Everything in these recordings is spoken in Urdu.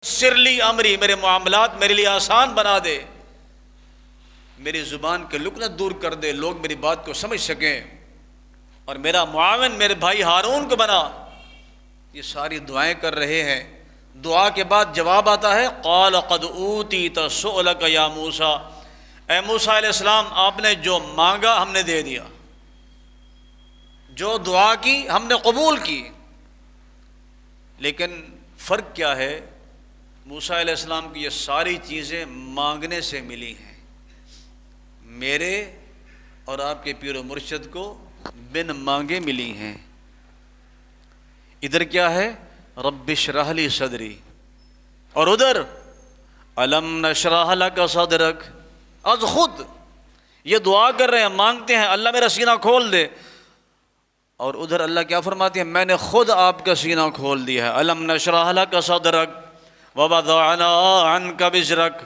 سرلی امری، میرے معاملات میرے لیے آسان بنا دے، میری زبان کے لکنت دور کر دے، لوگ میری بات کو سمجھ سکیں، اور میرا معاون میرے بھائی ہارون کو بنا۔ یہ ساری دعائیں کر رہے ہیں۔ دعا کے بعد جواب آتا ہے، قال قد اوتیت سؤلک یا موسیٰ، اے موسیٰ علیہ السلام، آپ نے جو مانگا ہم نے دے دیا، جو دعا کی ہم نے قبول کی۔ لیکن فرق کیا ہے؟ موسیٰ علیہ السلام کی یہ ساری چیزیں مانگنے سے ملی ہیں، میرے اور آپ کے پیر و مرشد کو بن مانگے ملی ہیں۔ ادھر کیا ہے؟ رب اشرح لی صدری، اور ادھر الم نشرح لک صدرک۔ از خود یہ دعا کر رہے ہیں، مانگتے ہیں اللہ میرا سینہ کھول دے، اور ادھر اللہ کیا فرماتے ہیں؟ میں نے خود آپ کا سینہ کھول دیا ہے۔ الم نشرح لک صدرک ووضعنا عنک وزرک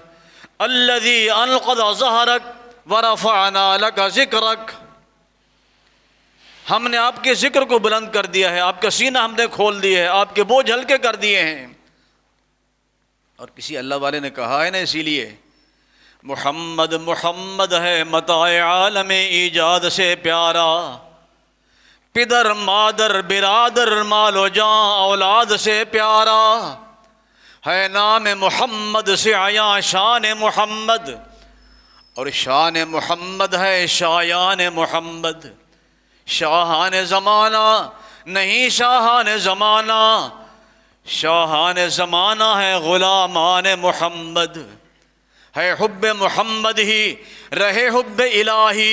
الذی انقض ظہرک ورفعنا لک ذکرک۔ ہم نے آپ کے ذکر کو بلند کر دیا ہے، آپ کا سینہ ہم نے کھول دیا ہے، آپ کے بوجھ ہلکے کر دیے ہیں۔ اور کسی اللہ والے نے کہا ہے نا، اسی لیے محمد محمد ہے متاع عالم ایجاد سے پیارا، پدر مادر برادر مال و جاں اولاد سے پیارا، ہے نام محمد سے عیاں شان محمد، اور شان محمد ہے شایان محمد۔ شاہان زمانہ نہیں شاہان زمانہ، شاہان زمانہ ہے غلامان محمد، ہے حب محمد ہی رہے حب الہی،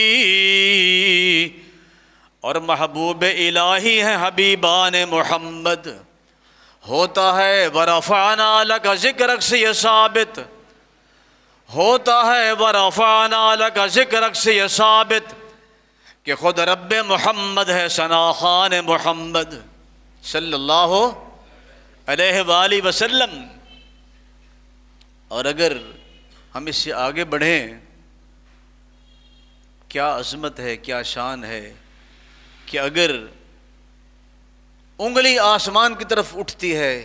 اور محبوب الہی ہے حبیبان محمد۔ ہوتا ہے ورفعنا لک ذکرک سے یہ ثابت، ہوتا ہے ورفعنا لک ذکرک سے یہ ثابت کہ خود رب محمد ہے ثنا خوان محمد صلی اللہ علیہ وآلہ وسلم۔ اور اگر ہم اس سے آگے بڑھیں، کیا عظمت ہے، کیا شان ہے کہ اگر انگلی آسمان کی طرف اٹھتی ہے،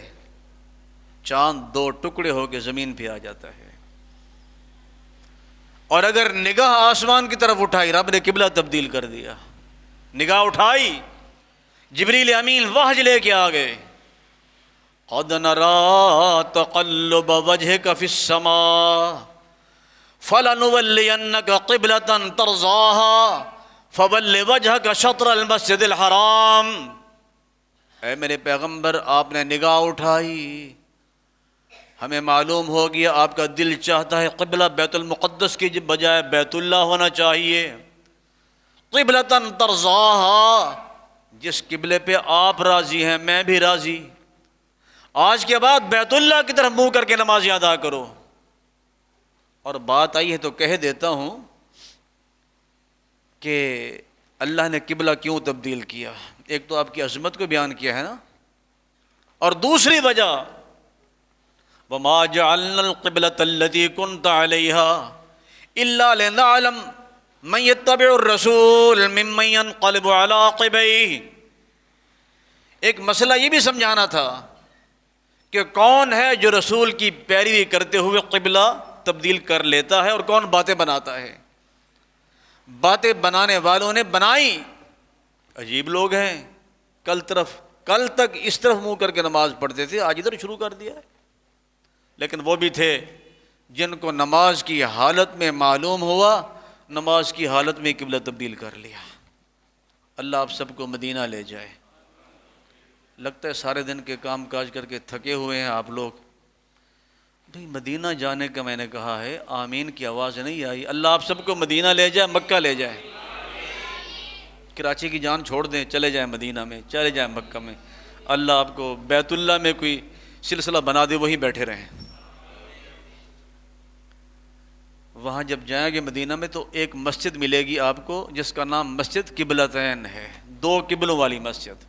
چاند دو ٹکڑے ہو کے زمین پہ آ جاتا ہے، اور اگر نگاہ آسمان کی طرف اٹھائی، رب نے قبلہ تبدیل کر دیا۔ نگاہ اٹھائی، جبریل امین وحی لے کے آ گئے، قد نرى تقلب وجهك في السماء فلنولينك قبلة ترضاها فول وجهك شطر المسجد الحرام۔ اے میرے پیغمبر، آپ نے نگاہ اٹھائی، ہمیں معلوم ہو گیا آپ کا دل چاہتا ہے قبلہ بیت المقدس کی بجائے بیت اللہ ہونا چاہیے۔ قبلۃ ترضاها، جس قبلے پہ آپ راضی ہیں میں بھی راضی، آج کے بعد بیت اللہ کی طرف منہ کر کے نمازیں ادا کرو۔ اور بات آئی ہے تو کہہ دیتا ہوں کہ اللہ نے قبلہ کیوں تبدیل کیا؟ ایک تو آپ کی عظمت کو بیان کیا ہے نا، اور دوسری وجہ وَمَا جَعَلْنَا الْقِبْلَةَ الَّتِي كُنْتَ عَلَيْهَا إِلَّا لِنَعْلَمَ مَن يَتَّبِعُ الرَّسُولَ مِمَّن يَنقَلِبُ عَلَىٰ عَقِبَيْهِ۔ ایک مسئلہ یہ بھی سمجھانا تھا کہ کون ہے جو رسول کی پیروی کرتے ہوئے قبلہ تبدیل کر لیتا ہے، اور کون باتیں بناتا ہے۔ باتیں بنانے والوں نے بنائی، عجیب لوگ ہیں، کل تک اس طرف منہ کر کے نماز پڑھتے تھے، آج ادھر شروع کر دیا ہے۔ لیکن وہ بھی تھے جن کو نماز کی حالت میں معلوم ہوا، نماز کی حالت میں قبلہ تبدیل کر لیا۔ اللہ آپ سب کو مدینہ لے جائے۔ لگتا ہے سارے دن کے کام کاج کر کے تھکے ہوئے ہیں آپ لوگ، بھئی مدینہ جانے کا میں نے کہا ہے، آمین کی آواز نہیں آئی۔ اللہ آپ سب کو مدینہ لے جائے، مکہ لے جائے۔ کراچی کی جان چھوڑ دیں، چلے جائیں مدینہ میں، چلے جائیں مکہ میں، اللہ آپ کو بیت اللہ میں کوئی سلسلہ بنا دے، وہیں بیٹھے رہیں۔ وہاں جب جائیں گے مدینہ میں تو ایک مسجد ملے گی آپ کو جس کا نام مسجد قبلتین ہے، دو قبلوں والی مسجد۔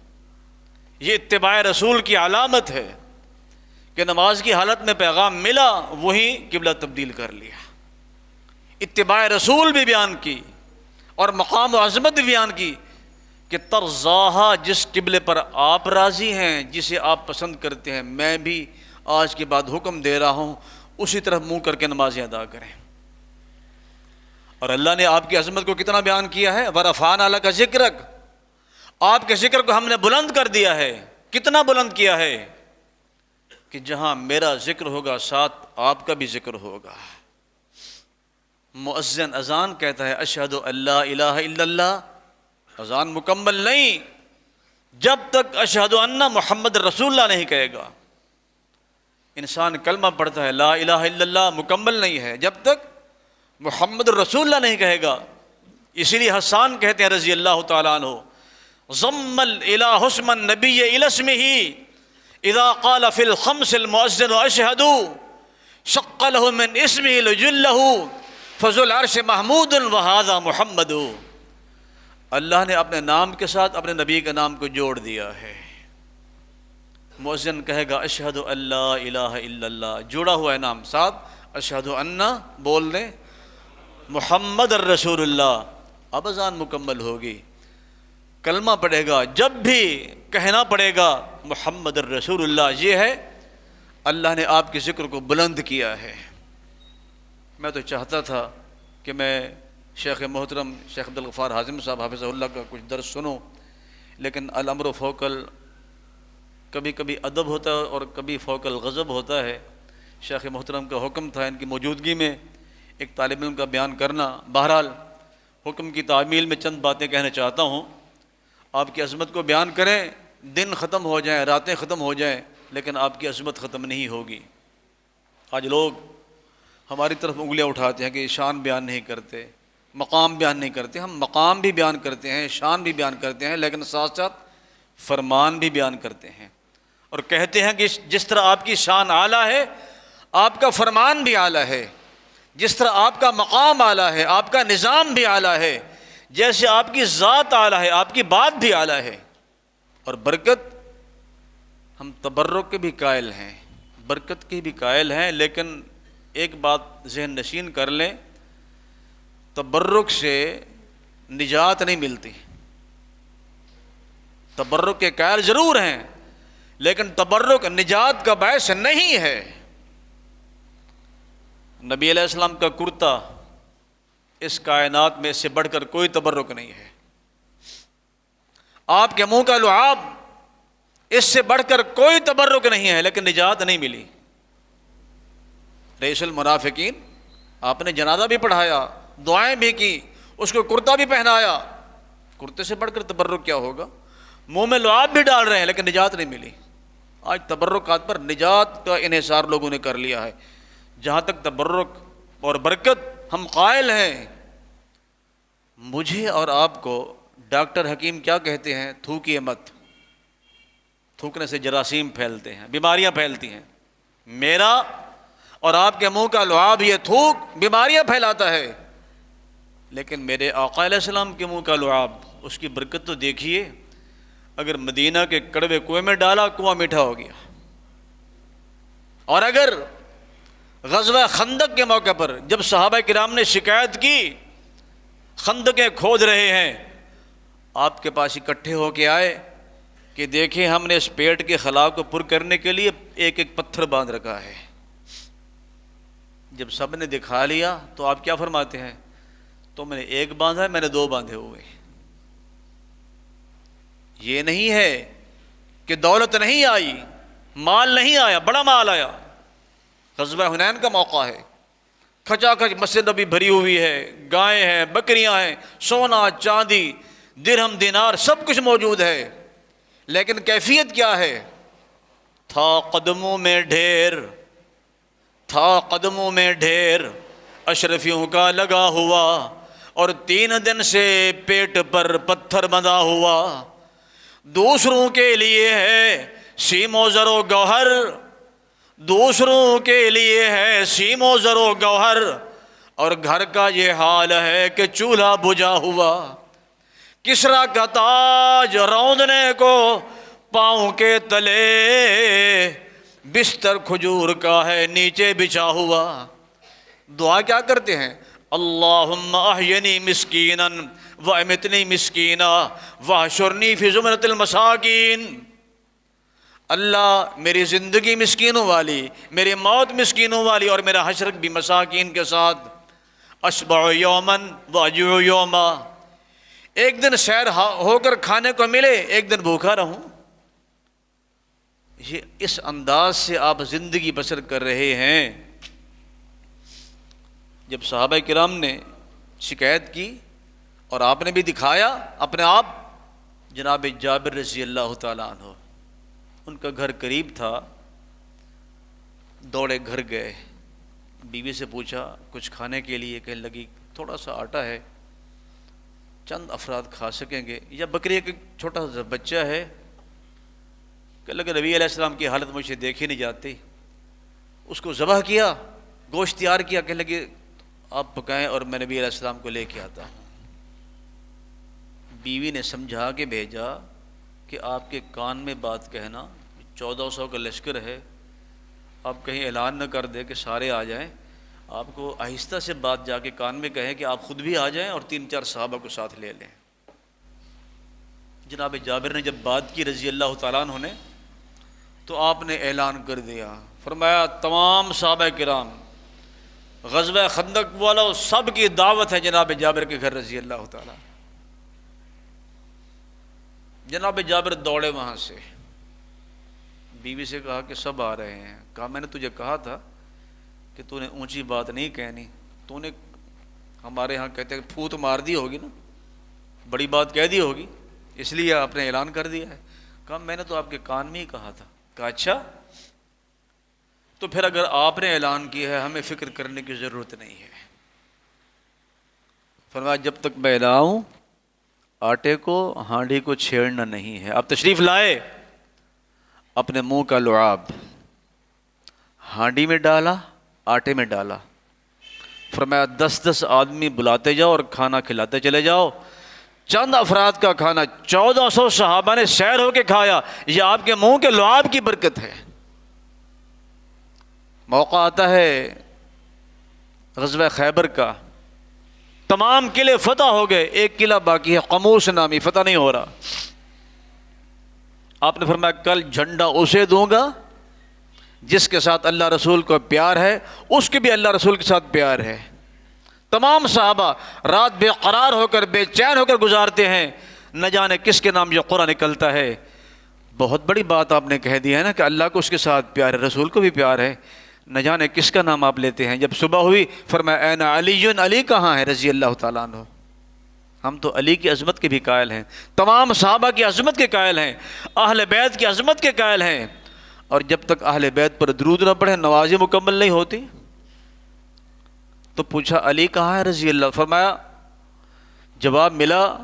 یہ اتباع رسول کی علامت ہے کہ نماز کی حالت میں پیغام ملا، وہی قبلہ تبدیل کر لیا۔ اتباع رسول بھی بیان کی اور مقام و عظمت بھی بیان کی کہ ترضاہا، جس قبلے پر آپ راضی ہیں، جسے آپ پسند کرتے ہیں، میں بھی آج کے بعد حکم دے رہا ہوں اسی طرف منہ کر کے نمازیں ادا کریں۔ اور اللہ نے آپ کی عظمت کو کتنا بیان کیا ہے، وَرَفَعْنَا لَكَ ذِكْرَكَ، آپ کے ذکر کو ہم نے بلند کر دیا ہے۔ کتنا بلند کیا ہے کہ جہاں میرا ذکر ہوگا ساتھ آپ کا بھی ذکر ہوگا۔ مؤذن اذان کہتا ہے اشہد ان لا الہ الا اللہ، اذان مکمل نہیں جب تک اشہد ان محمد رسول اللہ نہیں کہے گا۔ انسان کلمہ پڑھتا ہے لا الہ الا اللہ، مکمل نہیں ہے جب تک محمد رسول اللہ نہیں کہے گا۔ اسی لیے حسان کہتے ہیں رضی اللہ تعالیٰ عنہ، ضم الالہ اسم النبی الی اسمہ اذا قال فی الخمس المؤذن اشہد شق له من اسمہ لجلہ فذو العرش محمود وہذا محمد۔ اللہ نے اپنے نام کے ساتھ اپنے نبی کے نام کو جوڑ دیا ہے۔ مؤذن کہے گا اشہد ان لا الہ الا اللہ، جڑا ہوا ہے نام، ساتھ اشہد ان بول دیں محمد الرسول اللہ، اب اذان مکمل ہوگی۔ کلمہ پڑھے گا جب بھی کہنا پڑے گا محمد الرسول اللہ، یہ ہے اللہ نے آپ کے ذکر کو بلند کیا ہے۔ میں تو چاہتا تھا کہ میں شیخ محترم شیخ عبدالغفار حازم صاحب حافظہ اللہ کا کچھ درس سنوں، لیکن الامر فوق کبھی کبھی ادب ہوتا ہے اور کبھی فوق الغضب ہوتا ہے۔ شیخ محترم کا حکم تھا ان کی موجودگی میں ایک طالب علم کا بیان کرنا۔ بہرحال حکم کی تعمیل میں چند باتیں کہنا چاہتا ہوں۔ آپ کی عظمت کو بیان کریں، دن ختم ہو جائیں، راتیں ختم ہو جائیں، لیکن آپ کی عظمت ختم نہیں ہوگی۔ آج لوگ ہماری طرف انگلیاں اٹھاتے ہیں کہ شان بیان نہیں کرتے، مقام بیان نہیں کرتے۔ ہم مقام بھی بیان کرتے ہیں، شان بھی بیان کرتے ہیں، لیکن ساتھ ساتھ فرمان بھی بیان کرتے ہیں، اور کہتے ہیں کہ جس طرح آپ کی شان اعلیٰ ہے آپ کا فرمان بھی اعلیٰ ہے، جس طرح آپ کا مقام اعلیٰ ہے آپ کا نظام بھی اعلیٰ ہے، جیسے آپ کی ذات اعلیٰ ہے آپ کی بات بھی اعلیٰ ہے۔ اور برکت، ہم تبرک کے بھی قائل ہیں، برکت کی بھی قائل ہیں، لیکن ایک بات ذہن نشین کر لیں، تبرک سے نجات نہیں ملتی۔ تبرک کے قائل ضرور ہیں، لیکن تبرک نجات کا باعث نہیں ہے۔ نبی علیہ السلام کا کرتا اس کائنات میں اس سے بڑھ کر کوئی تبرک نہیں ہے۔ آپ کے منہ کا لعاب اس سے بڑھ کر کوئی تبرک نہیں ہے، لیکن نجات نہیں ملی۔ رئیس المنافقین، آپ نے جنازہ بھی پڑھایا، دعائیں بھی کی، اس کو کرتا بھی پہنایا، کرتے سے بڑھ کر تبرک کیا ہوگا؟ منہ میں لعاب بھی ڈال رہے ہیں لیکن نجات نہیں ملی۔ آج تبرکات پر نجات کا انحصار لوگوں نے کر لیا ہے۔ جہاں تک تبرک اور برکت ہم قائل ہیں، مجھے اور آپ کو ڈاکٹر حکیم کیا کہتے ہیں؟ تھوکیے مت، تھوکنے سے جراثیم پھیلتے ہیں، بیماریاں پھیلتی ہیں۔ میرا اور آپ کے منہ کا لعاب، یہ تھوک بیماریاں پھیلاتا ہے، لیکن میرے آقا علیہ السلام کے منہ کا لعاب، اس کی برکت تو دیکھیے۔ اگر مدینہ کے کڑوے کنویں میں ڈالا، کنواں میٹھا ہو گیا۔ اور اگر غزوہ خندق کے موقع پر جب صحابہ کرام نے شکایت کی خندقیں کھود رہے ہیں، آپ کے پاس اکٹھے ہو کے آئے کہ دیکھیں ہم نے اس پیٹ کے خلا کو پر کرنے کے لیے ایک ایک پتھر باندھ رکھا ہے۔ جب سب نے دکھا لیا تو آپ کیا فرماتے ہیں؟ تو میں نے ایک باندھا ہے، میں نے دو باندھے ہوئے۔ یہ نہیں ہے کہ دولت نہیں آئی، مال نہیں آیا، بڑا مال آیا۔ غزوہ حنین کا موقع ہے، کھچا کھچ مسجد نبی بھری ہوئی ہے، گائیں ہیں، بکریاں ہیں، سونا چاندی درہم دینار سب کچھ موجود ہے، لیکن کیفیت کیا ہے؟ تھا قدموں میں ڈھیر، تھا قدموں میں ڈھیر اشرفیوں کا لگا ہوا، اور 3 دن سے پیٹ پر پتھر بندھا ہوا۔ دوسروں کے لیے ہے سیم و زر و گوہر، دوسروں کے لیے ہے سیم و زر و گوہر، اور گھر کا یہ حال ہے کہ چولہا بجھا ہوا۔ کسریٰ کا تاج روندنے کو پاؤں کے تلے، بستر کھجور کا ہے نیچے بچھا ہوا۔ دعا کیا کرتے ہیں؟ اللہم احینی مسکینا وامتنی مسکینا واحشرنی فی زمرۃ المساکین۔ اللہ میری زندگی مسکینوں والی، میری موت مسکینوں والی، اور میرا حشر بھی مساکین کے ساتھ، اشبع یومن واجوع یوما، ایک دن سیر ہو کر کھانے کو ملے، ایک دن بھوکا رہوں۔ یہ اس انداز سے آپ زندگی بسر کر رہے ہیں۔ جب صحابہ کرام نے شکایت کی اور آپ نے بھی دکھایا اپنے آپ، جناب جابر رضی اللہ تعالیٰ عنہ، ان کا گھر قریب تھا، دوڑے گھر گئے، بیوی سے پوچھا کچھ کھانے کے لیے، کہنے لگی تھوڑا سا آٹا ہے، چند افراد کھا سکیں گے، یا بکری کا چھوٹا سا بچہ ہے۔ کہ لگا نبی علیہ السلام کی حالت مجھے دیکھی نہیں جاتی، اس کو ذبح کیا، گوشت تیار کیا، کہنے لگے آپ پکائیں اور میں نبی علیہ السلام کو لے کے آتا ہوں۔ بیوی نے سمجھا کے بھیجا کہ آپ کے کان میں بات کہنا، 1400 کا لشکر ہے، آپ کہیں اعلان نہ کر دے کہ سارے آ جائیں، آپ کو آہستہ سے بات جا کے کان میں کہیں کہ آپ خود بھی آ جائیں اور 3-4 صحابہ کو ساتھ لے لیں۔ جناب جابر نے جب بات کی رضی اللہ تعالیٰ عنہ نے، تو آپ نے اعلان کر دیا، فرمایا تمام صحابہ کرام، غزوہ خندق والا سب کی دعوت ہے جناب جابر کے گھر رضی اللہ تعالیٰ۔ جناب جابر دوڑے وہاں سے، بیوی سے کہا کہ سب آ رہے ہیں۔ کہا میں نے تجھے کہا تھا کہ تو نے اونچی بات نہیں کہنی، تو نے ہمارے ہاں کہتے ہیں پھوت مار دی ہوگی نا، بڑی بات کہہ دی ہوگی، اس لیے آپ نے اعلان کر دیا ہے۔ کہا میں نے تو آپ کے کان میں ہی کہا تھا۔ کہا اچھا، تو پھر اگر آپ نے اعلان کیا ہے ہمیں فکر کرنے کی ضرورت نہیں ہے۔ فرمایا جب تک میں لاؤں آٹے کو، ہانڈی کو چھیڑنا نہیں ہے۔ آپ تشریف لائے، اپنے منہ کا لعاب ہانڈی میں ڈالا، آٹے میں ڈالا، فرمایا 10-10 آدمی بلاتے جاؤ اور کھانا کھلاتے چلے جاؤ۔ چند افراد کا کھانا 1400 صحابہ نے سیر ہو کے کھایا، یہ آپ کے منہ کے لعاب کی برکت ہے۔ موقع آتا ہے غزوہ خیبر کا، تمام قلعے فتح ہو گئے، ایک قلعہ باقی ہے قموس نامی، فتح نہیں ہو رہا۔ آپ نے فرمایا کل جھنڈا اسے دوں گا جس کے ساتھ اللہ رسول کو پیار ہے، اس کے بھی اللہ رسول کے ساتھ پیار ہے۔ تمام صحابہ رات بے قرار ہو کر، بے چین ہو کر گزارتے ہیں، نہ جانے کس کے نام یہ قرآن نکلتا ہے۔ بہت بڑی بات آپ نے کہہ دی ہے نا کہ اللہ کو اس کے ساتھ پیار ہے، رسول کو بھی پیار ہے، نہ جانے کس کا نام آپ لیتے ہیں۔ جب صبح ہوئی فرمایا این علی، علی کہاں ہے رضی اللہ تعالیٰ عنہ؟ ہم تو علی کی عظمت کے بھی قائل ہیں، تمام صحابہ کی عظمت کے قائل ہیں، اہل بیت کی عظمت کے قائل ہیں، اور جب تک اہل بیت پر درود نہ پڑھے نمازیں مکمل نہیں ہوتی۔ تو پوچھا علی کہاں ہے رضی اللہ؟ فرمایا جواب ملا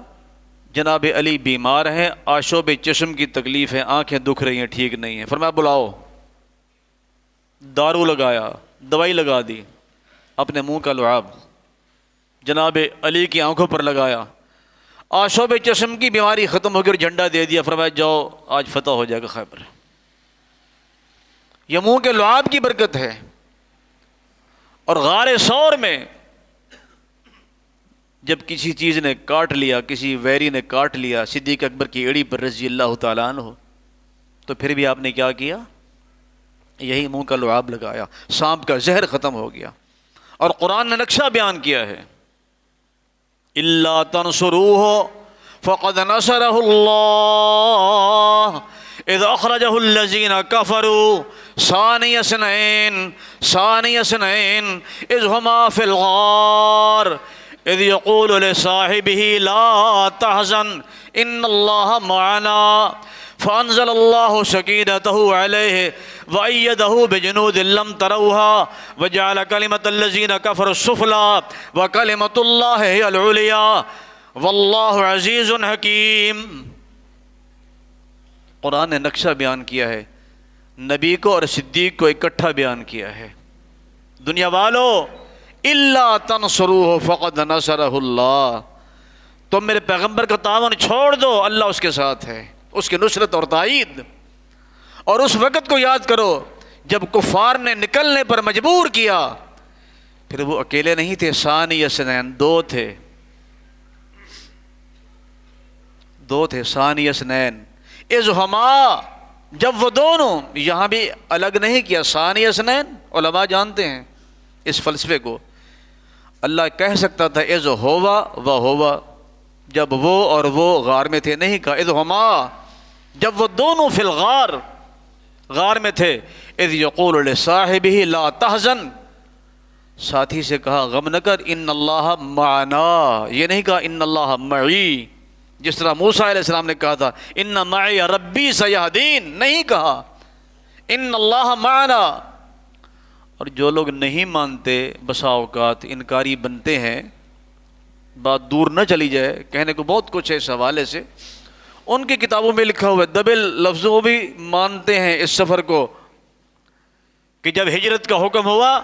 جناب علی بیمار ہیں، آشوب چشم کی تکلیف ہے، آنکھیں دکھ رہی ہیں، ٹھیک نہیں ہیں۔ فرمایا بلاؤ، دارو لگایا، دوائی لگا دی، اپنے منہ کا لعاب جناب علی کی آنکھوں پر لگایا، آشوب چشم کی بیماری ختم ہو گئی، جھنڈا دے دیا، فرمایا جاؤ آج فتح ہو جائے گا خیبر۔ یہ منہ کے لعاب کی برکت ہے۔ اور غار ثور میں جب کسی چیز نے کاٹ لیا، کسی ویری نے کاٹ لیا صدیق اکبر کی ایڑی پر رضی اللہ تعالیٰ عنہ، تو پھر بھی آپ نے کیا کیا؟ یہی منہ کا لعاب لگایا، سانپ کا زہر ختم ہو گیا۔ اور قرآن نے نقشہ بیان کیا ہے، اِلَّا تَنْصُرُوهُ فَقَدْ نَصَرَهُ اللَّهُ اِذْ أَخْرَجَهُ الَّذِينَ كَفَرُوا ثَانِيَ اثْنَيْنِ إِذْ هُمَا فِي الْغَارِ إِذْ يَقُولُ لِصَاحِبِهِ لَا تَحْزَنْ إِنَّ اللَّهَ مَعَنَا فَأَنزَلَ اللَّهُ سَكِينَتَهُ عَلَيْهِ وَأَيَّدَهُ بِجُنُودٍ لَّمْ تَرَوْهَا وَجَعَلَ كَلِمَةَ الَّذِينَ كَفَرُوا السُّفْلَىٰ وَكَلِمَةُ اللَّهِ هِيَ الْعُلْيَا وَاللَّهُ عَزِيزٌ حَكِيمٌ۔ قرآن نے نقشہ بیان کیا ہے، نبی کو اور صدیق کو اکٹھا بیان کیا ہے۔ دنیا والو الا تنصروه فقد نصره اللہ، تم میرے پیغمبر کا تعاون چھوڑ دو، اللہ اس کے ساتھ ہے، اس کی نصرت اور تائید۔ اور اس وقت کو یاد کرو جب کفار نے نکلنے پر مجبور کیا، پھر وہ اکیلے نہیں تھے، ثانی اثنین، دو تھے ثانی اثنین، اذ ہما جب وہ دونوں، یہاں بھی الگ نہیں کیا، ثانی اثنین، علماء جانتے ہیں اس فلسفے کو. اللہ کہہ سکتا تھا اذ ہوا و ہوا، جب وہ اور وہ غار میں تھے، نہیں کہا اذ ہما، جب وہ دونوں فی الغار، غار میں تھے، اذ یقول لصاحبہ لا تحزن، ساتھی سے کہا غم نہ کر، ان اللہ معنا، یہ نہیں کہا ان اللہ معی، جس طرح موسیٰ علیہ السلام نے کہا تھا ان معی ربی سیہدین، نہیں کہا ان اللہ معنا. اور جو لوگ نہیں مانتے بسا اوقات انکاری بنتے ہیں، بات دور نہ چلی جائے، کہنے کو بہت کچھ ہے اس حوالے سے، ان کی کتابوں میں لکھا ہوا ہے، دبل لفظوں بھی مانتے ہیں اس سفر کو، کہ جب ہجرت کا حکم ہوا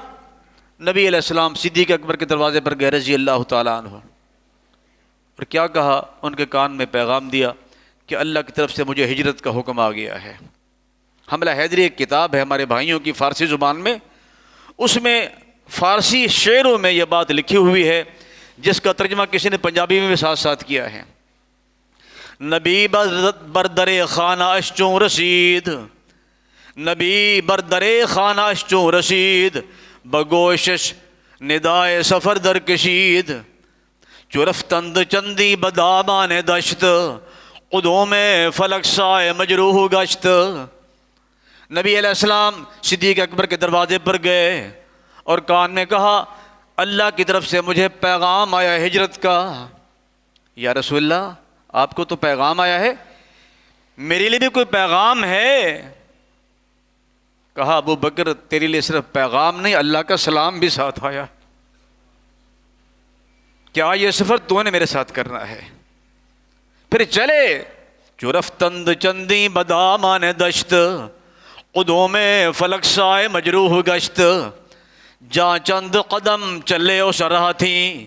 نبی علیہ السلام صدیق اکبر کے دروازے پر گئے رضی اللہ تعالیٰ عنہ، اور کیا کہا، ان کے کان میں پیغام دیا کہ اللہ کی طرف سے مجھے ہجرت کا حکم آ گیا ہے. حملہ حیدری ایک کتاب ہے ہمارے بھائیوں کی فارسی زبان میں، اس میں فارسی شعروں میں یہ بات لکھی ہوئی ہے جس کا ترجمہ کسی نے پنجابی میں بھی ساتھ ساتھ کیا ہے. نبی بردر خانہ اشچوں رسید، نبی بردر خانہ اشچوں رسید، بگوشش ندائے سفر در کشید، چرفتند چندی بدامان دشت، قدوم فلک سائے مجروح گشت. نبی علیہ السلام صدیق اکبر کے دروازے پر گئے اور کان میں کہا اللہ کی طرف سے مجھے پیغام آیا ہے ہجرت کا. یا رسول اللہ آپ کو تو پیغام آیا ہے، میرے لیے بھی کوئی پیغام ہے؟ کہا ابو بکر تیرے لیے صرف پیغام نہیں، اللہ کا سلام بھی ساتھ آیا. کیا یہ سفر تو نے میرے ساتھ کرنا ہے؟ پھر چلے. چرفتند چندی بدامان دشت، قدوم فلک سائے مجروح گشت، جا چند قدم چلے اس راہ تھی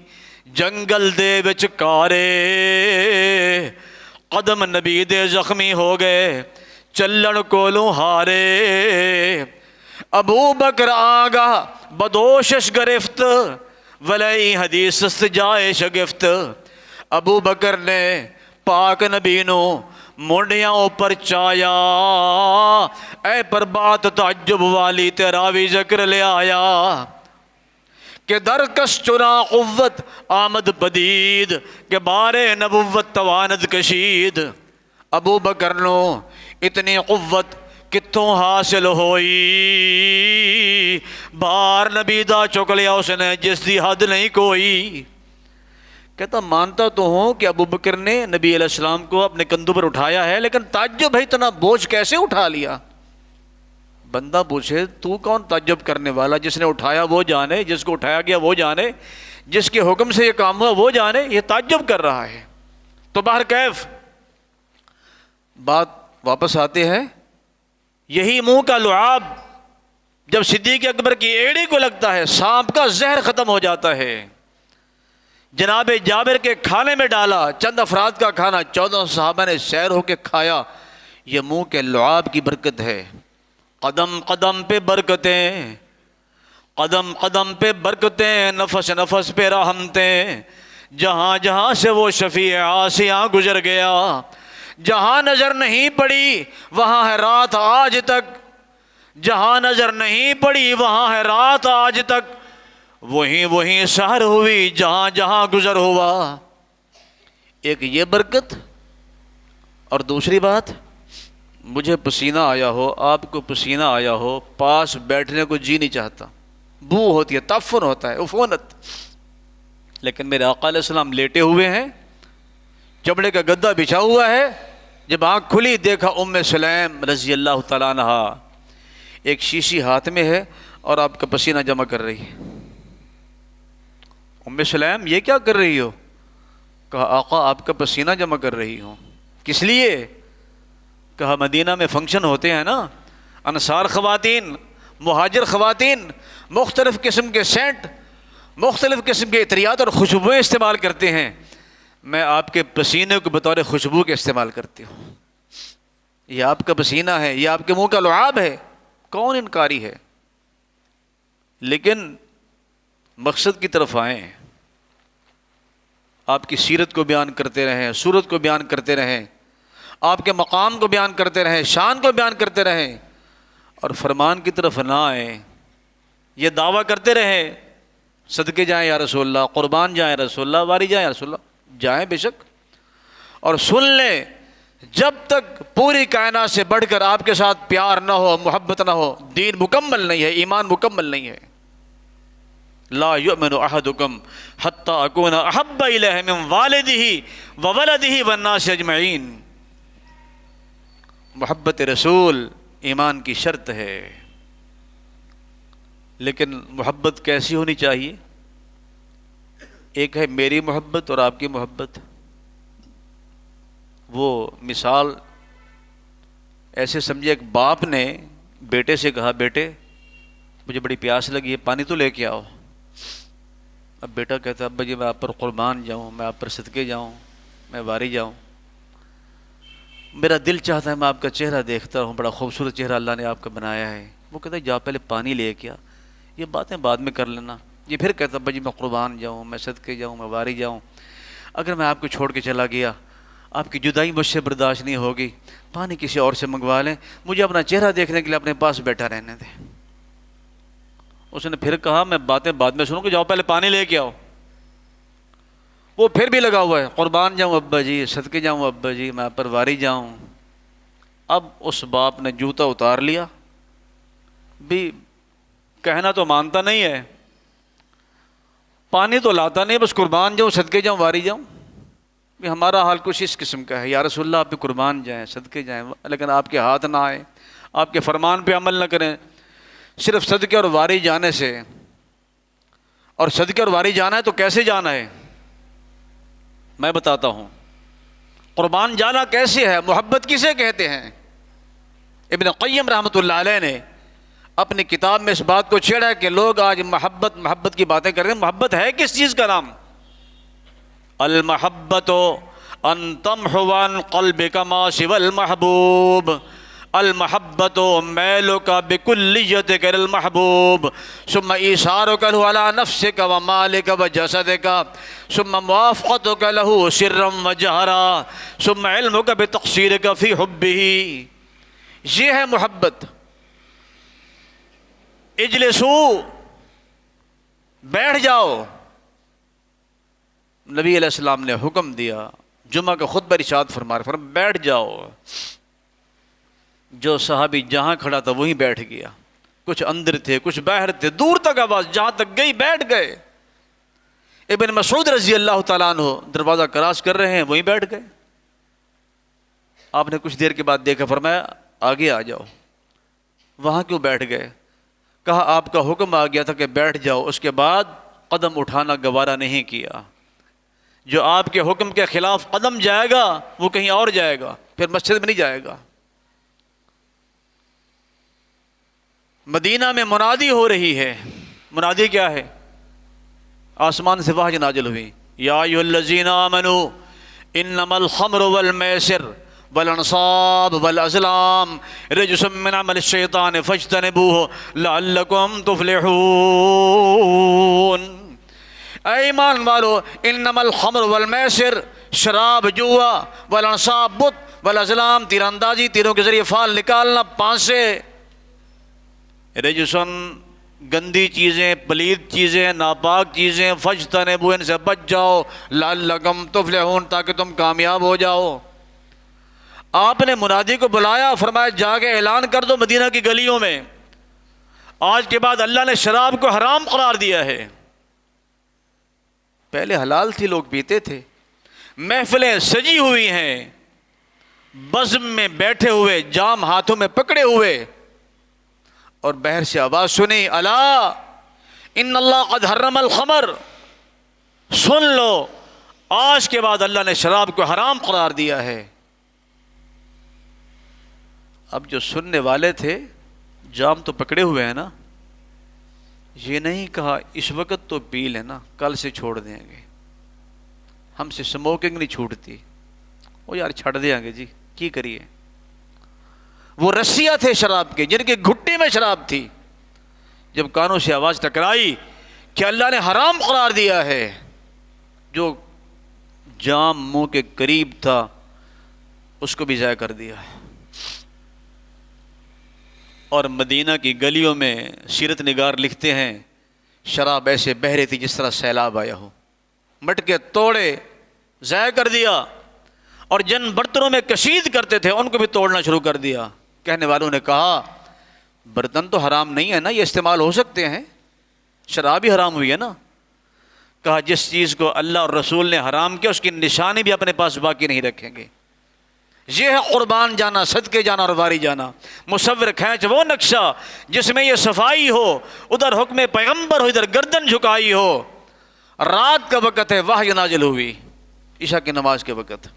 جنگل دے وچ کارے، قدم نبی دے زخمی ہو گئے چلن کولوں ہارے. ابو بکر آگاہ بدوشش گرفت، ولی حدیث جائے شگفت. ابو بکر نے پاک نبی نو مونڈیاں اوپر چایا، اے پر بات تعجب والی تیرا بھی ذکر لے آیا، کہ درکش چنا قوت آمد پدید، کہ بارے نبوت تواند کشید. ابو بکر نو اتنی قوت کتوں حاصل ہوئی، بار نبی دا چک لیا اس نے جس دی حد نہیں کوئی. کہتا مانتا تو ہوں کہ ابو بکر نے نبی علیہ السلام کو اپنے کندھوں پر اٹھایا ہے، لیکن تعجب ہے اتنا بوجھ کیسے اٹھا لیا؟ بندہ پوچھے تو کون تعجب کرنے والا، جس نے اٹھایا وہ جانے، جس کو اٹھایا گیا وہ جانے، جس کے حکم سے یہ کام ہوا وہ جانے، یہ تعجب کر رہا ہے. تو بہر کیف بات واپس آتے ہیں، یہی منہ کا لعاب جب صدیق اکبر کی ایڑی کو لگتا ہے سانپ کا زہر ختم ہو جاتا ہے. جناب جابر کے کھانے میں ڈالا، چند افراد کا کھانا 14 صحابہ نے سیر ہو کے کھایا. یہ منہ کے لعاب کی برکت ہے. قدم قدم پہ برکتیں، قدم قدم پہ برکتیں، نفس نفس پہ رحمتیں، جہاں جہاں سے وہ شفیع آسیاں گزر گیا، جہاں نظر نہیں پڑی وہاں ہے رات آج تک، جہاں نظر نہیں پڑی وہاں ہے رات آج تک، وہیں سحر ہوئی جہاں جہاں گزر ہوا. ایک یہ برکت، اور دوسری بات مجھے پسینہ آیا ہو، آپ کو پسینہ آیا ہو، پاس بیٹھنے کو جی نہیں چاہتا، بو ہوتی ہے، تفن ہوتا ہے، عفونت. لیکن میرے آقا علیہ السلام لیٹے ہوئے ہیں، چمڑے کا گدا بچھا ہوا ہے. جب آنکھ کھلی دیکھا ام سلیم رضی اللہ تعالیٰ عنہ ایک شیشی ہاتھ میں ہے اور آپ کا پسینہ جمع کر رہی ہے. ام سلیم یہ کیا کر رہی ہو؟ کہا آقا آپ کا پسینہ جمع کر رہی ہوں. کس لیے؟ کہا مدینہ میں فنکشن ہوتے ہیں نا، انصار خواتین، مہاجر خواتین مختلف قسم کے سینٹ، مختلف قسم کے عطریات اور خوشبوئیں استعمال کرتے ہیں، میں آپ کے پسینے کو بطور خوشبو کے استعمال کرتی ہوں. یہ آپ کا پسینہ ہے، یہ آپ کے منہ کا لعاب ہے، کون انکاری ہے؟ لیکن مقصد کی طرف آئیں، آپ کی سیرت کو بیان کرتے رہیں، صورت کو بیان کرتے رہیں. آپ کے مقام کو بیان کرتے رہیں، شان کو بیان کرتے رہیں، اور فرمان کی طرف نہ آئیں، یہ دعویٰ کرتے رہے صدقے جائیں یا رسول اللہ، قربان جائیں یا رسول اللہ، واری جائیں یا رسول اللہ، جائیں بے شک، اور سن لیں جب تک پوری کائنات سے بڑھ کر آپ کے ساتھ پیار نہ ہو، محبت نہ ہو، دین مکمل نہیں ہے، ایمان مکمل نہیں ہے۔ لا یؤمن احدکم حتی اکون احب الیہ من والدہ وولدہ والناس اجمعین۔ محبت رسول ایمان کی شرط ہے، لیکن محبت کیسی ہونی چاہیے؟ ایک ہے میری محبت اور آپ کی محبت۔ وہ مثال ایسے سمجھے، ایک باپ نے بیٹے سے کہا بیٹے مجھے بڑی پیاس لگی ہے، پانی تو لے کے آؤ۔ اب بیٹا کہتا ابا جی میں آپ پر قربان جاؤں، میں آپ پر صدقے جاؤں، میں واری جاؤں، میرا دل چاہتا ہے میں آپ کا چہرہ دیکھتا ہوں، بڑا خوبصورت چہرہ اللہ نے آپ کا بنایا ہے۔ وہ کہتا ہے جا پہلے پانی لے کے آ، یہ باتیں بعد میں کر لینا۔ یہ پھر کہتا ابا جی میں قربان جاؤں، میں صدقے جاؤں، میں واری جاؤں، اگر میں آپ کو چھوڑ کے چلا گیا آپ کی جدائی مجھ سے برداشت نہیں ہوگی، پانی کسی اور سے منگوا لیں، مجھے اپنا چہرہ دیکھنے کے لیے اپنے پاس بیٹھا رہنے دیں۔ اس نے پھر کہا میں باتیں بعد میں سنوں گا، جاؤ پہلے پانی لے کے آؤ۔ وہ پھر بھی لگا ہوا ہے، قربان جاؤں ابا جی، صدقے جاؤں ابا جی، میں آپ پر واری جاؤں۔ اب اس باپ نے جوتا اتار لیا، بھی کہنا تو مانتا نہیں ہے، پانی تو لاتا نہیں، بس قربان جاؤں، صدقے جاؤں، واری جاؤں۔ بھی ہمارا حال کچھ اس قسم کا ہے، یا رسول اللہ آپ پہ قربان جائیں، صدقے جائیں، لیکن آپ کے ہاتھ نہ آئے، آپ کے فرمان پہ عمل نہ کریں۔ صرف صدقے اور واری جانے سے، اور صدقے اور واری جانا ہے تو کیسے جانا ہے میں بتاتا ہوں۔ قربان جانا کیسے ہے، محبت کسے کہتے ہیں؟ ابن قیم رحمۃ اللہ علیہ نے اپنی کتاب میں اس بات کو چھیڑا ہے کہ لوگ آج محبت کی باتیں کر رہے ہیں۔ محبت ہے کس چیز کا نام؟ المحبت ان تمحو عن قلبک ما سوى المحبوب، المحبت میلک بکلیتک الی المحبوب، ثم ایثارک له علی نفسک ومالک وجسدک، ثم موافقتک له سرا وجہرا، ثم علمک بتقصیرک فی حبہ۔ یہ ہے محبت۔ اجلسو، بیٹھ جاؤ۔ نبی علیہ السلام نے حکم دیا، جمعہ کا خطبہ ارشاد فرما بیٹھ جاؤ۔ جو صحابی جہاں کھڑا تھا وہیں بیٹھ گیا، کچھ اندر تھے کچھ باہر تھے، دور تک آواز جہاں تک گئی بیٹھ گئے۔ ابن مسعود رضی اللہ تعالیٰ عنہ دروازہ کراس کر رہے ہیں، وہیں بیٹھ گئے۔ آپ نے کچھ دیر کے بعد دیکھا، فرمایا آگے آ جاؤ۔ وہاں کیوں بیٹھ گئے؟ کہا آپ کا حکم آ گیا تھا کہ بیٹھ جاؤ، اس کے بعد قدم اٹھانا گوارا نہیں کیا۔ جو آپ کے حکم کے خلاف قدم جائے گا وہ کہیں اور جائے گا، پھر مسجد میں نہیں جائے گا۔ مدینہ میں منادی ہو رہی ہے۔ منادی کیا ہے؟ آسمان سے وحی نازل ہوئی، یا ایھا الذین آمنوا انما الخمر والمیسر والانصاب والازلام رجس من عمل الشیطان فاجتنبوہ لعلکم تفلحون۔ اے ایمان والو، انما الخمر والمیسر، شراب، جوا، والانصاب بت، والازلام تیر اندازی، تیروں کے ذریعے فال نکالنا، پانسے، رجسن گندی چیزیں، پلید چیزیں، ناپاک چیزیں، فاجتنبوہ ان سے بچ جاؤ، لعلکم تفلحون تاکہ تم کامیاب ہو جاؤ۔ آپ نے منادی کو بلایا، فرمایا جا کے اعلان کر دو مدینہ کی گلیوں میں، آج کے بعد اللہ نے شراب کو حرام قرار دیا ہے۔ پہلے حلال تھی، لوگ پیتے تھے، محفلیں سجی ہوئی ہیں، بزم میں بیٹھے ہوئے، جام ہاتھوں میں پکڑے ہوئے، اور باہر سے آواز سنی، الا ان اللہ قد حرم الخمر، سن لو آج کے بعد اللہ نے شراب کو حرام قرار دیا ہے۔ اب جو سننے والے تھے، جام تو پکڑے ہوئے ہیں نا، یہ نہیں کہا اس وقت تو پی لینا، کل سے چھوڑ دیں گے، ہم سے سموکنگ نہیں چھوٹتی، وہ یار چھڑ دیں گے جی، کی کریے۔ وہ رسیاں تھے شراب کے، جن کے گھٹی میں شراب تھی، جب کانوں سے آواز ٹکرائی کہ اللہ نے حرام قرار دیا ہے، جو جام منہ کے قریب تھا اس کو بھی ضائع کر دیا۔ اور مدینہ کی گلیوں میں سیرت نگار لکھتے ہیں شراب ایسے بہہ رہی تھی جس طرح سیلاب آیا ہو، مٹکے توڑے، ضائع کر دیا، اور جن برتنوں میں کشید کرتے تھے ان کو بھی توڑنا شروع کر دیا۔ کہنے والوں نے کہا برتن تو حرام نہیں ہے نا، یہ استعمال ہو سکتے ہیں، شراب ہی حرام ہوئی ہے نا۔ کہا جس چیز کو اللہ اور رسول نے حرام کیا اس کی نشانی بھی اپنے پاس باقی نہیں رکھیں گے۔ یہ ہے قربان جانا، صدقے جانا اور واری جانا۔ مصور کھینچ وہ نقشہ جس میں یہ صفائی ہو، ادھر حکم پیغمبر ہو، ادھر گردن جھکائی ہو۔ رات کا وقت ہے، وحی نازل ہوئی، عشاء کی نماز کے وقت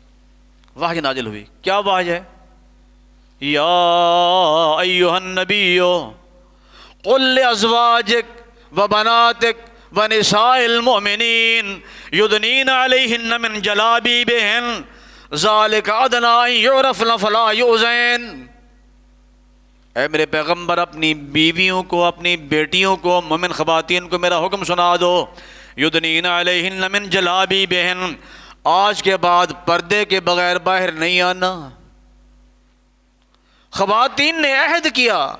وحی نازل ہوئی۔ کیا وحی ہے؟ یا ایھا النبی قل لازواجک وبناتک ونساء المؤمنین یدنین علیہن من جلابیبہن ذالک ادنی ان یعرفن فلا یؤذین۔ اے میرے پیغمبر اپنی بیویوں کو، اپنی بیٹیوں کو، مومن خواتین کو میرا حکم سنا دو، یدنین علیہن من جلابیبہن، آج کے بعد پردے کے بغیر باہر نہیں آنا۔ خواتین نے عہد کیا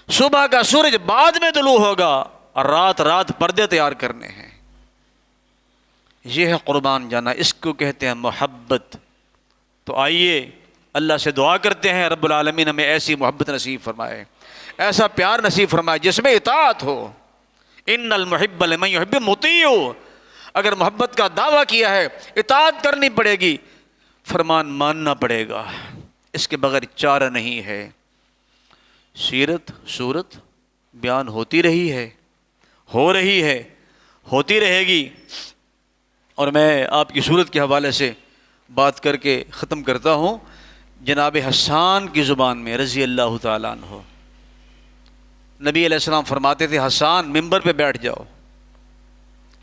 صبح کا سورج بعد میں طلوع ہوگا اور رات رات پردے تیار کرنے ہیں۔ یہ ہے قربان جانا، اس کو کہتے ہیں محبت۔ تو آئیے اللہ سے دعا کرتے ہیں رب العالمین ہمیں ایسی محبت نصیب فرمائے، ایسا پیار نصیب فرمائے جس میں اطاعت ہو۔ ان المحب لمن یحب مطیع، اگر محبت کا دعویٰ کیا ہے اطاعت کرنی پڑے گی، فرمان ماننا پڑے گا، اس کے بغیر چارہ نہیں ہے۔ سیرت صورت بیان ہوتی رہی ہے، ہو رہی ہے، ہوتی رہے گی۔ اور میں آپ کی صورت کے حوالے سے بات کر کے ختم کرتا ہوں۔ جناب حسان کی زبان میں رضی اللہ تعالیٰ عنہ، نبی علیہ السلام فرماتے تھے حسان ممبر پہ بیٹھ جاؤ۔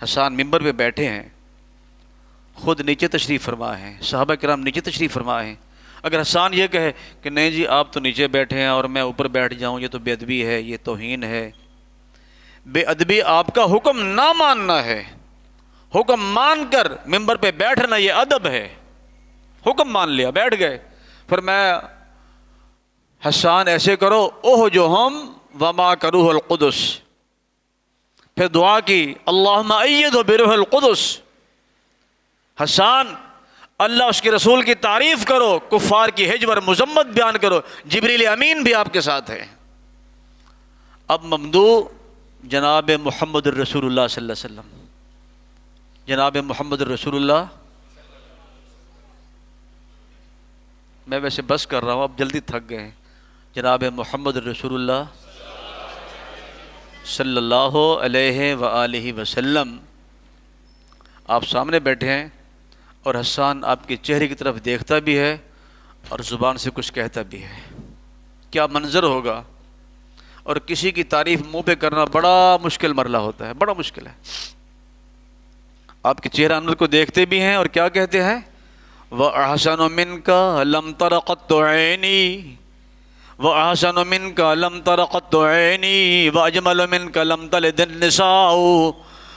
حسان ممبر پہ بیٹھے ہیں، خود نیچے تشریف فرما ہیں، صحابہ کرام نیچے تشریف فرما ہیں۔ اگر حسان یہ کہے کہ نہیں جی آپ تو نیچے بیٹھے ہیں اور میں اوپر بیٹھ جاؤں، یہ تو بے ادبی ہے، یہ توہین ہے۔ بے ادبی آپ کا حکم نہ ماننا ہے، حکم مان کر ممبر پہ بیٹھنا یہ ادب ہے۔ حکم مان لیا، بیٹھ گئے، پھر میں حسان ایسے کرو اوہ جو ہم وما کروہ القدس، پھر دعا کی اللہم ایدہ بروح القدس۔ حسان اللہ اس کے رسول کی تعریف کرو، کفار کی ہجو اور مذمت بیان کرو، جبریل امین بھی آپ کے ساتھ ہے۔ اب ممدوح جناب محمد الرسول اللہ صلی اللہ علیہ وسلم، جناب محمد الرسول اللہ، میں ویسے بس کر رہا ہوں، اب جلدی تھک گئے ہیں۔ جناب محمد الرسول اللہ صلی اللہ علیہ وآلہ وسلم آپ سامنے بیٹھے ہیں، اور حسان آپ کے چہرے کی طرف دیکھتا بھی ہے اور زبان سے کچھ کہتا بھی ہے۔ کیا منظر ہوگا! اور کسی کی تعریف منہ پہ کرنا بڑا مشکل مرحلہ ہوتا ہے، بڑا مشکل ہے۔ آپ کے چہرہ انور کو دیکھتے بھی ہیں اور کیا کہتے ہیں؟ وَأَحْسَنُ مِنْكَ لَمْ تَرَ قَطُّ عَيْنِي وَأَحْسَنُ مِنْكَ لَمْ تَرَ قَطُّ عَيْنِي وَأَجْمَلُ مِنْكَ لَمْ تَلِدِ النِّسَاءُ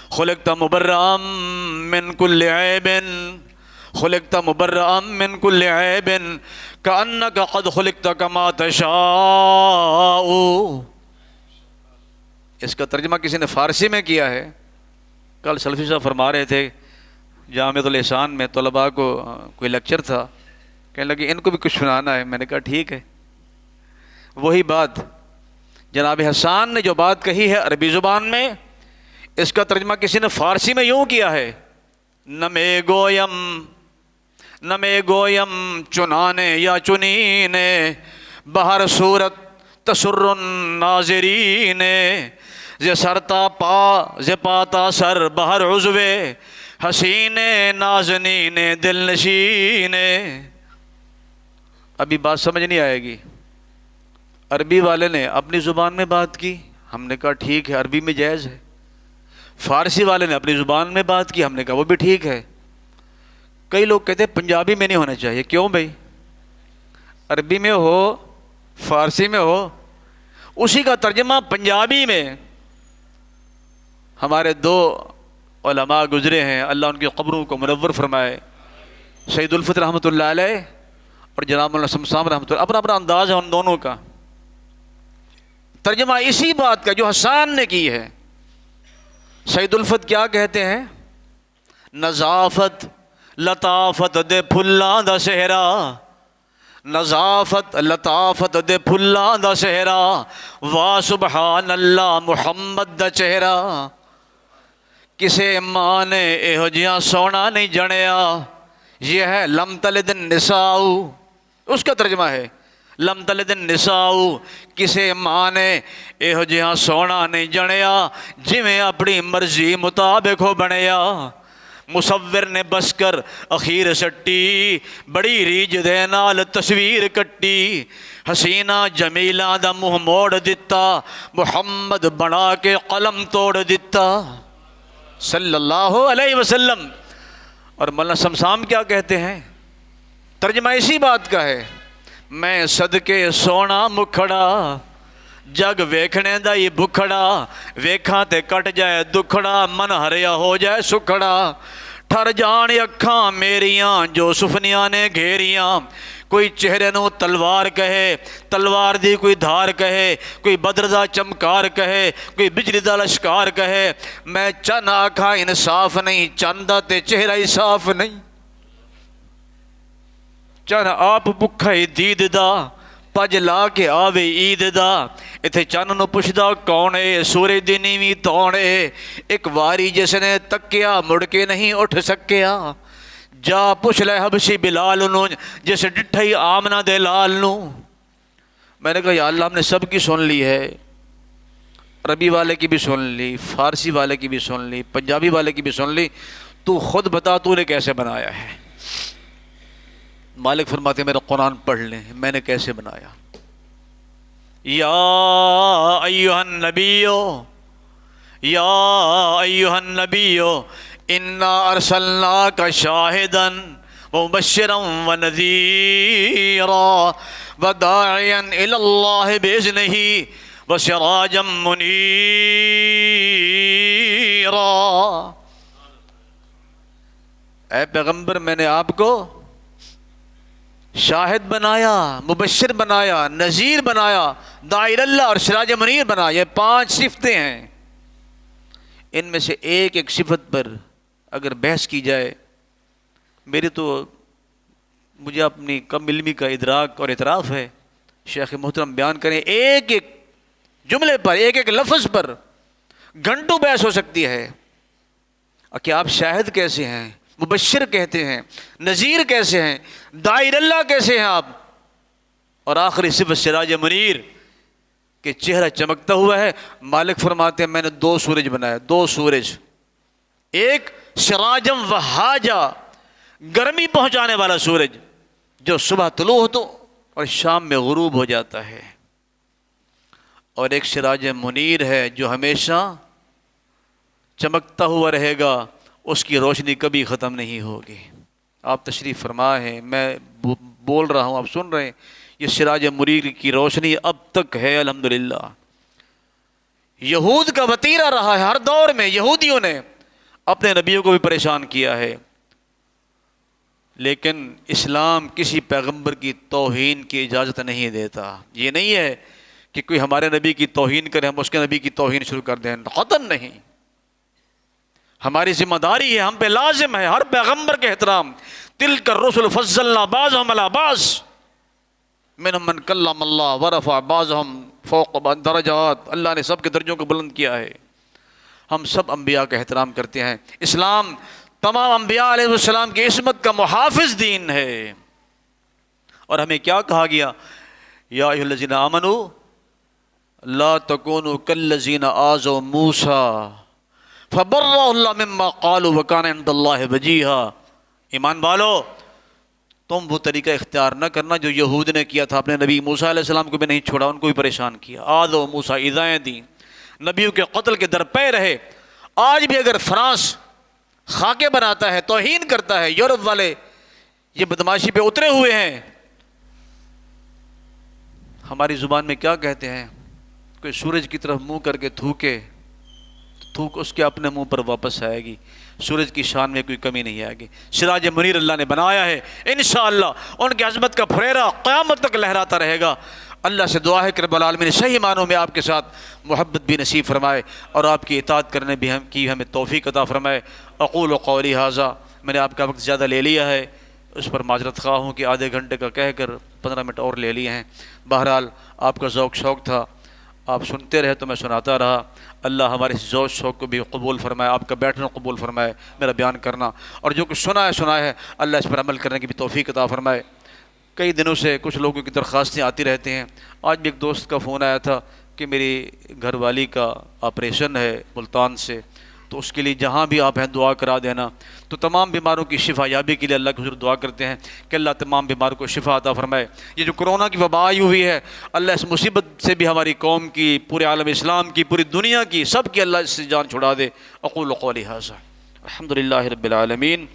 خُلِقْتَ مُبَرَّأً مِنْ كُلِّ عَيْبٍ خُلِقْتَ مُبَرَّأً مِنْ كُلِّ عَيْبٍ كَأَنَّكَ قَدْ خُلِقْتَ كَمَا تَشَاءُ۔ اس کا ترجمہ کسی نے فارسی میں کیا ہے۔ کل سلفی صاحب فرما رہے تھے جامعۃ الاحسان میں، طلباء کو کوئی لیکچر تھا، کہنے لگے ان کو بھی کچھ سنانا ہے۔ میں نے کہا ٹھیک ہے۔ وہی بات جناب حسان نے جو بات کہی ہے عربی زبان میں، اس کا ترجمہ کسی نے فارسی میں یوں کیا ہے: نہ میں گویم چنانے یا چنینے، بہر صورت تسر الناظرین، ز سرتا پا ز پاتا سر بہر عضوے حسین نازنین دل نشین۔ ابھی بات سمجھ نہیں آئے گی۔ عربی والے نے اپنی زبان میں بات کی، ہم نے کہا ٹھیک ہے، عربی میں جائز ہے۔ فارسی والے نے اپنی زبان میں بات کی، ہم نے کہا وہ بھی ٹھیک ہے۔ کئی لوگ کہتے ہیں پنجابی میں نہیں ہونا چاہیے۔ کیوں بھائی؟ عربی میں ہو، فارسی میں ہو، اسی کا ترجمہ پنجابی میں ہمارے دو علماء گزرے ہیں، اللہ ان کی قبروں کو منور فرمائے، سید الفت رحمۃ اللہ علیہ اور جناب مولانا شمسام رحمۃ اللہ، اپنا اپنا انداز ہے ان دونوں کا. ترجمہ اسی بات کا جو حسان نے کی ہے. سعید الفت کیا کہتے ہیں؟ نظافت لطافت دے پھلاں دا صحرا، نظافت لطافت دے پھلاں دا صحرا، واہ سبحان اللہ محمد دا چہرہ. کسے ماں نے ایہو جیاں سونا نہیں جنیا، یہ ہے لم تلد النساء. اس کا ترجمہ ہے لم تلد النساء، کسے ماں نے ایہو جیاں سونا نہیں جنیا، جویں اپنی مرضی مطابق ہو بنیا. مصور نے بس کر اخیر سٹی، بڑی ریج دے نال تصویر کٹی. حسینہ جمیلہ دا منہ موڑ دتا، محمد بنا کے قلم توڑ دتا صلی اللہ علیہ وسلم. اور مولانا شمسام کیا کہتے ہیں؟ ترجمہ اسی بات کا ہے. میں صدقے سونا مکھڑا، جگ ویکھنے دا ہی بکھڑا، ویکھاں تے کٹ جائے دکھڑا، من ہریا ہو جائے سکھڑا. ٹھر جان اکھاں میریاں جو سفنیاں نے گھیریاں، کوئی چہرے نو تلوار کہے، تلوار دی کوئی دھار کہے، کوئی بدر دا چمکار کہے، کوئی بجلی دا لشکار کہے. میں چن آکھاں انصاف نہیں، چن دا تے چہرہ ہی صاف نہیں. چن آپ بکھا ہی دید دا، پج لا کے آوے عید دا. اتھے چن نو پوچھدا کون ہے، سورج دی نیویں توڑ ہے. ایک واری جس نے تکیا مڑ کے نہیں اٹھ سکیا. جا پوچھ لے حبشی بلال نو، جس ڈٹھئی آمنہ دے لال نو. میں نے کہا یا اللہ ہم نے سب کی سن لی ہے، عربی والے کی بھی سن لی، فارسی والے کی بھی سن لی، پنجابی والے کی بھی سن لی، تو خود بتا تو نے کیسے بنایا ہے. مالک فرماتے ہیں میرا قرآن پڑھ لیں، میں نے کیسے بنایا. یا ایھا النبیو، یا ایھا النبیو انا ارسلناک شاہدا ومبشرا ونذیرا وداعیا الی اللہ باذنہ وسراجا منیرا. اے پیغمبر میں نے آپ کو شاہد بنایا، مبشر بنایا، نذیر بنایا، داعی اللہ اور سراج منیر بنایا. یہ 5 صفتیں ہیں. ان میں سے ایک ایک صفت پر اگر بحث کی جائے، میری تو مجھے اپنی کم علمی کا ادراک اور اعتراف ہے، شیخ محترم بیان کریں ایک ایک جملے پر، ایک ایک لفظ پر گھنٹوں بحث ہو سکتی ہے کہ آپ شاہد کیسے ہیں، مبشر کہتے ہیں، نذیر کیسے ہیں، داعی اللہ کیسے ہیں آپ، اور آخری صفت سراج منیر کہ چہرہ چمکتا ہوا ہے. مالک فرماتے ہیں میں نے 2 سورج بنایا، 2 سورج. ایک سراجم وہاجا، گرمی پہنچانے والا سورج جو صبح طلوع ہوتا اور شام میں غروب ہو جاتا ہے، اور ایک سراج منیر ہے جو ہمیشہ چمکتا ہوا رہے گا، اس کی روشنی کبھی ختم نہیں ہوگی. آپ تشریف فرما ہیں، میں بول رہا ہوں آپ سن رہے ہیں. یہ سراج منیر کی روشنی اب تک ہے الحمدللہ. یہود کا وتیرہ رہا ہے، ہر دور میں یہودیوں نے اپنے نبیوں کو بھی پریشان کیا ہے، لیکن اسلام کسی پیغمبر کی توہین کی اجازت نہیں دیتا. یہ نہیں ہے کہ کوئی ہمارے نبی کی توہین کرے ہم اس کے نبی کی توہین شروع کر دیں، قطعاً نہیں. ہماری ذمہ داری ہے، ہم پہ لازم ہے ہر پیغمبر کے احترام. تلک الرسل فضلنا بعضهم علی بعض منهم من کلم اللہ ورفع بعضهم فوق درجات. اللہ نے سب کے درجوں کو بلند کیا ہے. ہم سب انبیاء کا احترام کرتے ہیں. اسلام تمام انبیاء علیہ السلام کی عصمت کا محافظ دین ہے. اور ہمیں کیا کہا گیا؟ یا ایھا الذین آمنوا لا تکونوا کالذین آذوا موسیٰ فبرأہ اللہ مما قالوا وکان عند اللہ وجیہا. ایمان والو تم وہ طریقہ اختیار نہ کرنا جو یہود نے کیا تھا، اپنے نبی موسیٰ علیہ السلام کو بھی نہیں چھوڑا، ان کو بھی پریشان کیا. آذوا موسیٰ ایذائیں دیں، نبیوں کے قتل کے درپے رہے. آج بھی اگر فرانس خاکے بناتا ہے، توہین کرتا ہے، یورپ والے یہ بدماشی پہ اترے ہوئے ہیں. ہماری زبان میں کیا کہتے ہیں؟ کوئی سورج کی طرف منہ کر کے تھوکے تھوک اس کے اپنے منہ پر واپس آئے گی، سورج کی شان میں کوئی کمی نہیں آئے گی۔ سراج منیر اللہ نے بنایا ہے، انشاءاللہ ان کی عظمت کا پھریرا قیامت تک لہراتا رہے گا۔ اللہ سے دعا ہے کہ رب العالمین صحیح معنوں میں آپ کے ساتھ محبت بھی نصیب فرمائے اور آپ کی اطاعت کرنے بھی ہمیں توفیق عطا فرمائے۔ اقول قولی ھذا، میں نے آپ کا وقت زیادہ لے لیا ہے، اس پر معذرت خواہ ہوں کہ آدھے گھنٹے کا کہہ کر 15 منٹ اور لے لیے ہیں۔ بہرحال آپ کا ذوق شوق تھا، آپ سنتے رہے تو میں سناتا رہا۔ اللہ ہمارے اس ذوق شوق کو بھی قبول فرمائے، آپ کا بیٹھنا قبول فرمائے، میرا بیان کرنا، اور جو کچھ سنا ہے اللہ اس پر عمل کرنے کی بھی توفیق عطا فرمائے۔ کئی دنوں سے کچھ لوگوں کی درخواستیں آتی رہتی ہیں۔ آج بھی ایک دوست کا فون آیا تھا کہ میری گھر والی کا آپریشن ہے ملتان سے، تو اس کے لیے جہاں بھی آپ ہیں دعا کرا دینا۔ تو تمام بیماروں کی شفا یابی کے لیے اللہ کے حضور دعا کرتے ہیں کہ اللہ تمام بیماروں کو شفا عطا فرمائے۔ یہ جو کرونا کی وبا آئی ہوئی ہے، اللہ اس مصیبت سے بھی ہماری قوم کی، پورے عالم اسلام کی، پوری دنیا کی، سب کی اللہ اس سے جان چھڑا دے۔ اقول قولی ھذا، الحمدللہ رب العالمین،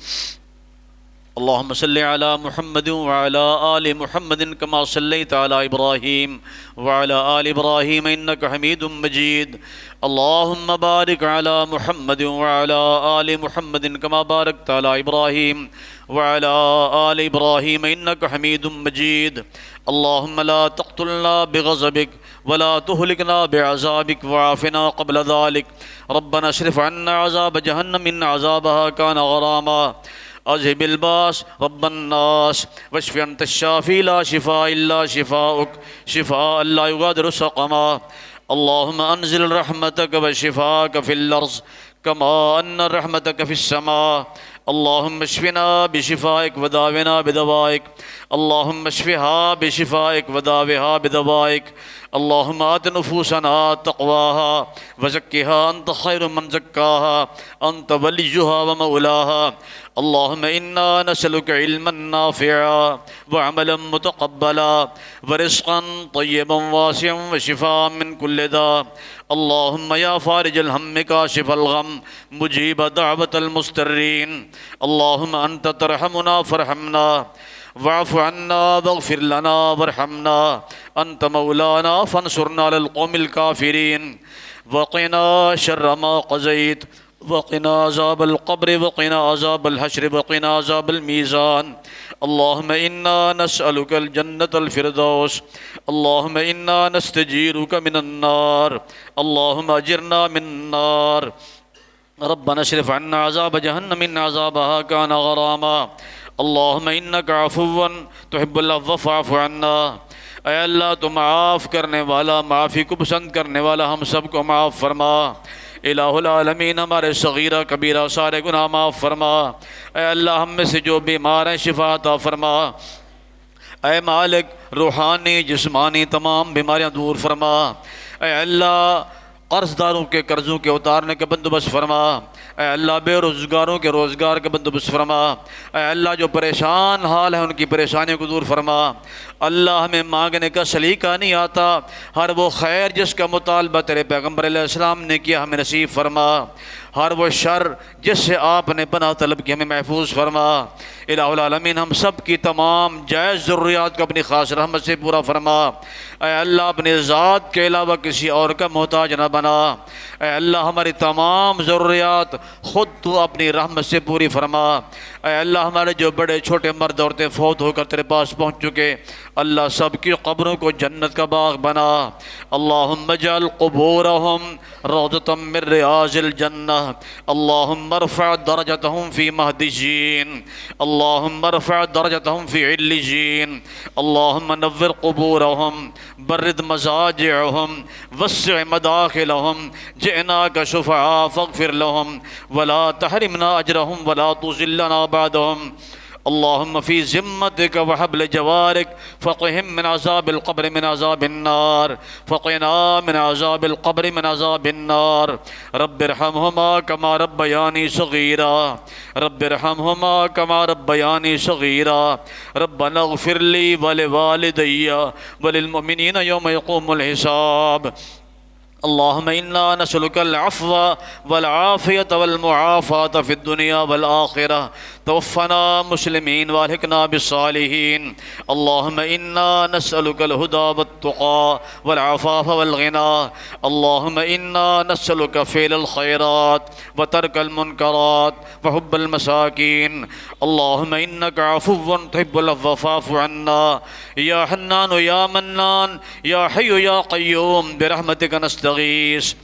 اللهم صل على محمد وعلى آل محمد كما صليت على إبراهيم وعلى آل إبراهيم إنك حميد مجيد، اللهم بارك على محمد وعلى آل محمد كما باركت على إبراهيم وعلى آل إبراهيم إنك حميد مجيد، اللهم لا تقتلنا بغضبك ولا تهلكنا بعذابك وعافنا قبل ذلك، ربنا اصرف عنا عذاب جهنم إن عذابها كان غراما، اذهب الباس رب الناس واشف انت الشافي لا شفاء الا شفاؤك شفاء لا يغادر سقما، اللهم انزل رحمتك وشفاءك في الارض كما ان رحمتك في السماء، اللهم اشفنا بشفائك وداونا بدوائك، اللهم اشفها بشفائك وداوها بدوائك، اللهم آت نفوسنا تقواها وزكها أنت خير من زكاها أنت وليها ومولاها، اللهم إنا نسألك علما نافعا وعملا متقبلا ورزقا طيبا واسعا وشفاء من كل داء، اللهم يا فارج الهم كاشف الغم مجيب دعوة المضطرين، اللهم أنت ترحمنا فارحمنا واعف عنا واغفر لنا وارحمنا، أنت مولانا فانصرنا على القوم الكافرين، وقنا شر ما قضيت، وقنا عذاب القبر، وقنا عذاب الحشر، وقنا عذاب الميزان، اللهم إنا نسألك الجنة الفردوس، اللهم إنا نستجيرك من النار، اللهم أجرنا من النار، ربنا اصرف عنا عذاب جهنم إن عذابها كان غراما، اللهم انك عفو تحب العفو فاعف عنا، اے اللہ تو معاف کرنے والا، معافی کو پسند کرنے والا، ہم سب کو معاف فرما۔ الہ العالمین ہمارے صغیرہ کبیرہ سارے گناہ معاف فرما۔ اے اللہ ہم میں سے جو بیمار ہیں شفا عطا فرما۔ اے مالک روحانی جسمانی تمام بیماریاں دور فرما۔ اے اللہ قرض داروں کے قرضوں کے اتارنے کا بندوبست فرما۔ اے اللہ بے روزگاروں کے روزگار کا بندوبست فرما۔ اے اللہ جو پریشان حال ہے ان کی پریشانیوں کو دور فرما۔ اللہ ہمیں مانگنے کا سلیقہ نہیں آتا، ہر وہ خیر جس کا مطالبہ تیرے پیغمبر علیہ السلام نے کیا ہمیں نصیب فرما، ہر وہ شر جس سے آپ نے پناہ طلب کی ہمیں محفوظ فرما۔ الہ العالمین ہم سب کی تمام جائز ضروریات کو اپنی خاص رحمت سے پورا فرما۔ اے اللہ اپنے ذات کے علاوہ کسی اور کا محتاج نہ بنا۔ اے اللہ ہماری تمام ضروریات خود تو اپنی رحمت سے پوری فرما۔ اے اللہ ہمارے جو بڑے چھوٹے مرد عورتیں فوت ہو کر تیرے پاس پہنچ چکے، اللہ سب کی قبروں کو جنت کا باغ بنا۔ اللہم اجعل قبورہم روضۃ من ریاض الجنہ، اللہم ارفع درجتہم فی مہدیین، اللہم ارفع درجتہم فی علیین، اللہم نور قبورہم برد مضاجعہم وسع مداخلہم، جئناک شفعاء فاغفر لہم ولا تحرمنا اجرہم ولا تذلنا بعدہم، اللہم فی ذمتک وحبل جوارک فقہم من عذاب القبر من عذاب النار، فقنا من عذاب القبر من عذاب النار، رب ارحمہما کما ربیانی صغیرا، رب ارحمہما کما ربیانی صغیرا، ربنا اغفر لی ولوالدی وللمؤمنین یوم یقوم الحساب، اللہم انا نسألک العفو والعافیة والمعافاة فی الدنیا والآخرہ، توفنا مسلمين والحقنا بالصالحين اللهم إنا نسألك الهدى والتقى والعفاف والغنى اللهم إنا نسألك فعل الخيرات وترك المنكرات وحب المساكين اللهم إنك عفو تحب العفو فاعف عنا يا حنان يا منان يا حي يا قيوم برحمتك نستغيث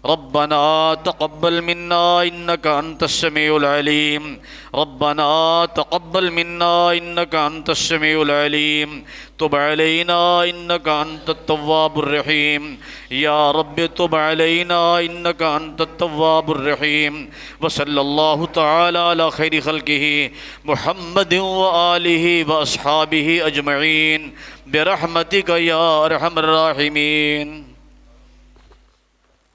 ربنا تقبل منا إنك أنت السميع العليم ربنا تقبل منا إنك أنت السميع العليم تب علينا إنك أنت التواب الرحيم يا رب تب علينا إنك أنت التواب الرحيم وصلى الله تعالى على خير خلقه محمد وآله وأصحابه أجمعين برحمتك يا أرحم الراحمين.